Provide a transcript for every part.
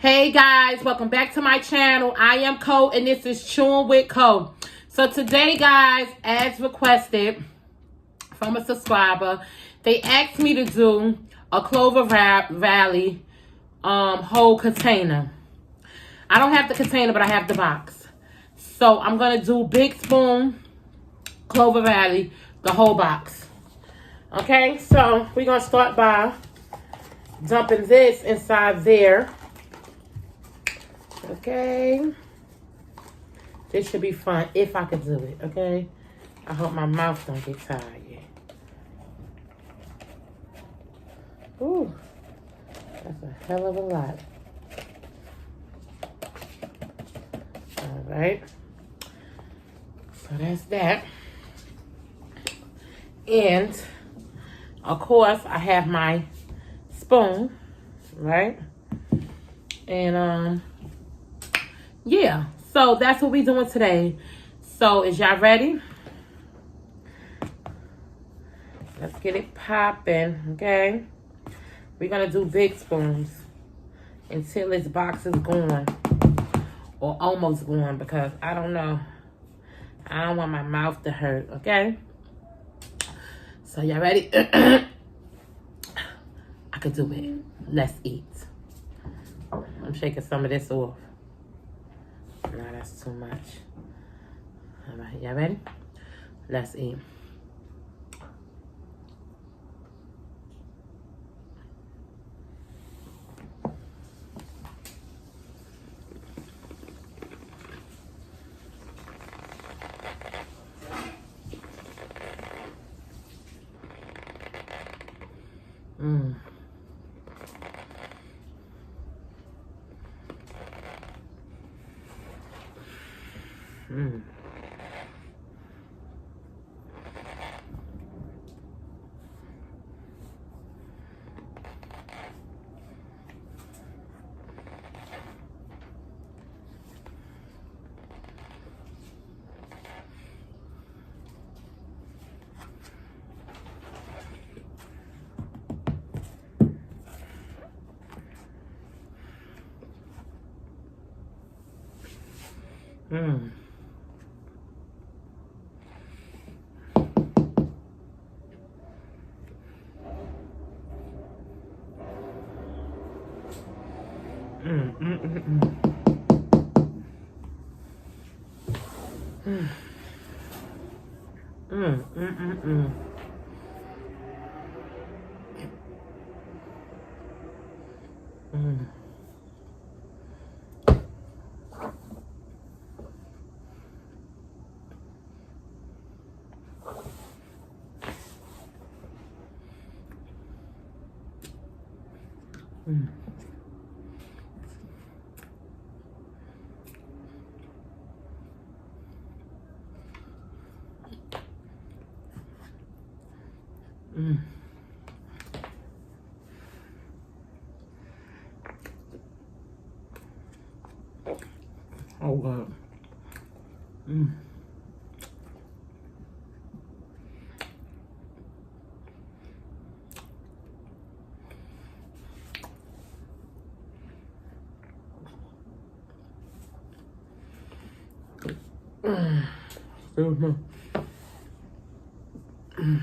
Hey guys, welcome back to my channel. I am Co and this is Chewing with Co. So today guys, as requested from a subscriber, they asked me to do a Clover Valley whole container. I don't have the container, but I have the box. So I'm gonna do Big Spoon Clover Valley, the whole box. Okay, so we're gonna start by dumping this inside there. Okay, this should be fun if I could do it. Okay, I hope my mouth don't get tired yet. Ooh, that's a hell of a lot. All right, so that's that. And of course I have my spoon, right? And yeah, so that's what we're doing today. So is y'all ready? Let's get it popping, okay? We're gonna do big spoons until this box is gone, or almost gone, because I don't know. I don't want my mouth to hurt, okay? So y'all ready? I could do it. Let's eat. I'm shaking some of this off. No, that's too much. All right, y'all ready? Let's eat. Mmm. Mmm. Mmm. Mm, mm, mm, mm. Mm. Mm, mm, mm, mm. Mm. Mm. Mm. Oh God. Mm. Mm. Excuse me. Mm.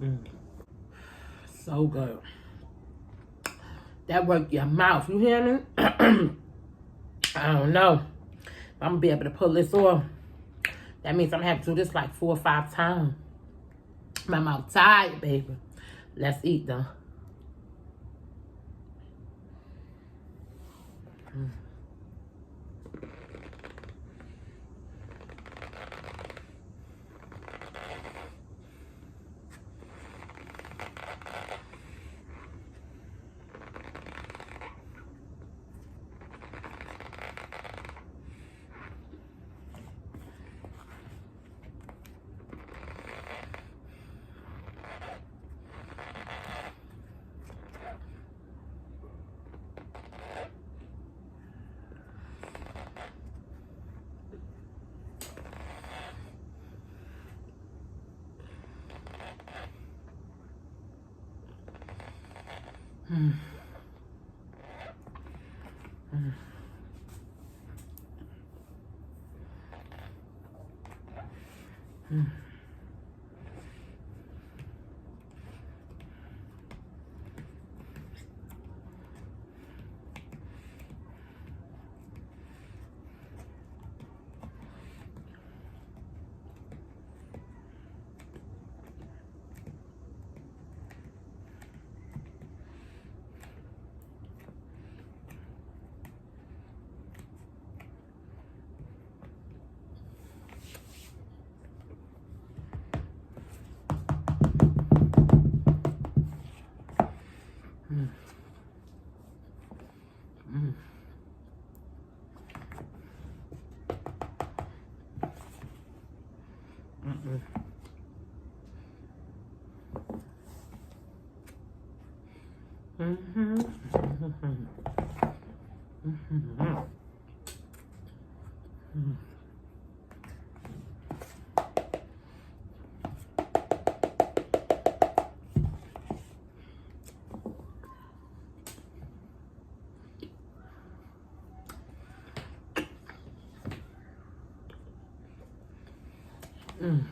Mm. So good. That worked your mouth. You hear me? I don't know. I'm gonna be able to pull this off. That means I'm gonna have to do this like 4 or 5 times. My mouth tired, baby. Let's eat though. Mm. Mm. Mm. Mm. Mm. Mm-mm. Mm-hmm. Mm-hmm. Mm-hmm. Mm.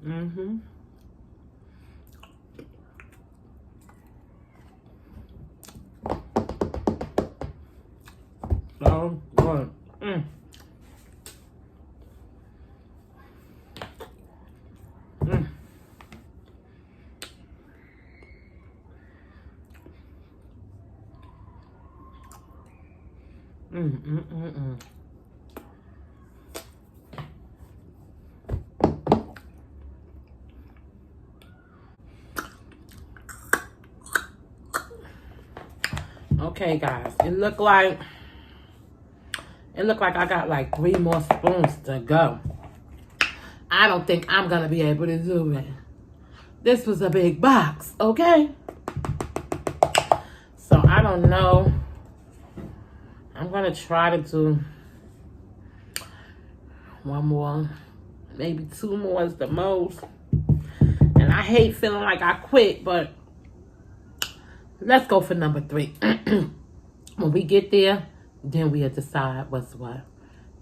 Mm-hmm. So good. Mm. Mm. Mm. Mm. Mm. Mm. Okay, guys. It looked like I got like 3 more spoons to go. I don't think I'm gonna be able to do it. This was a big box, okay? So I don't know. I'm gonna try to do 1 more, maybe 2 more is the most. And I hate feeling like I quit, but let's go for number 3. When we get there, then we'll decide what's what.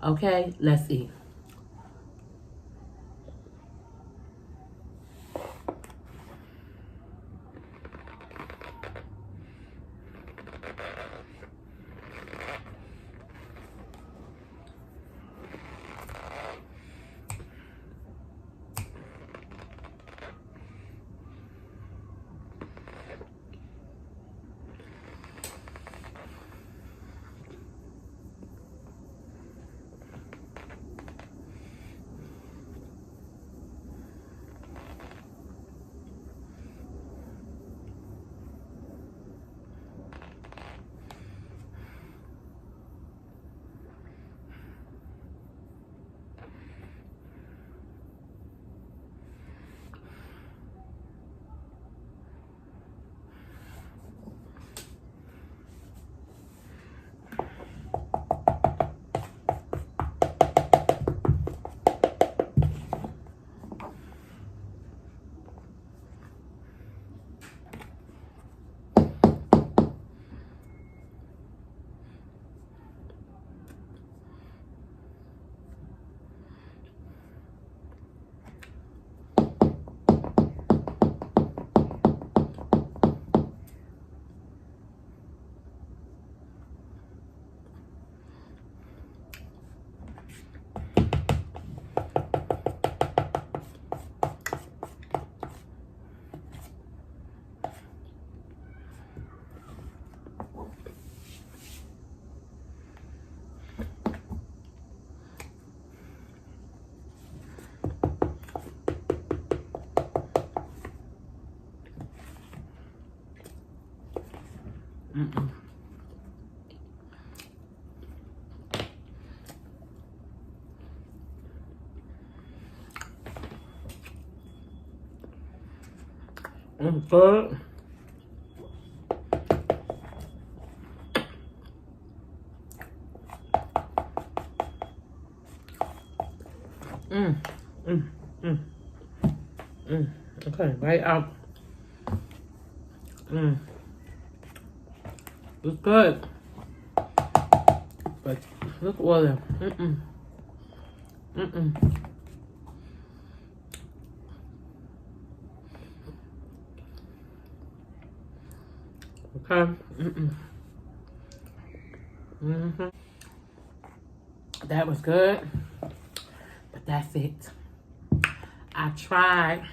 Okay, let's eat. Mm-mm. Good. Mm. Mm. Mm. Mm. Okay, right out. It's good. But look water. Okay. That was good. But that's it. I tried.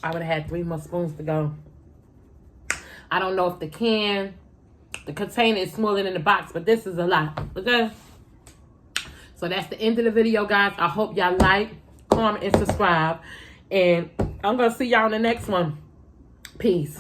I would have had 3 more spoons to go. I don't know if the container is smaller than the box, but this is a lot. Okay? So that's the end of the video, guys. I hope y'all like, comment, and subscribe. And I'm going to see y'all in the next one. Peace.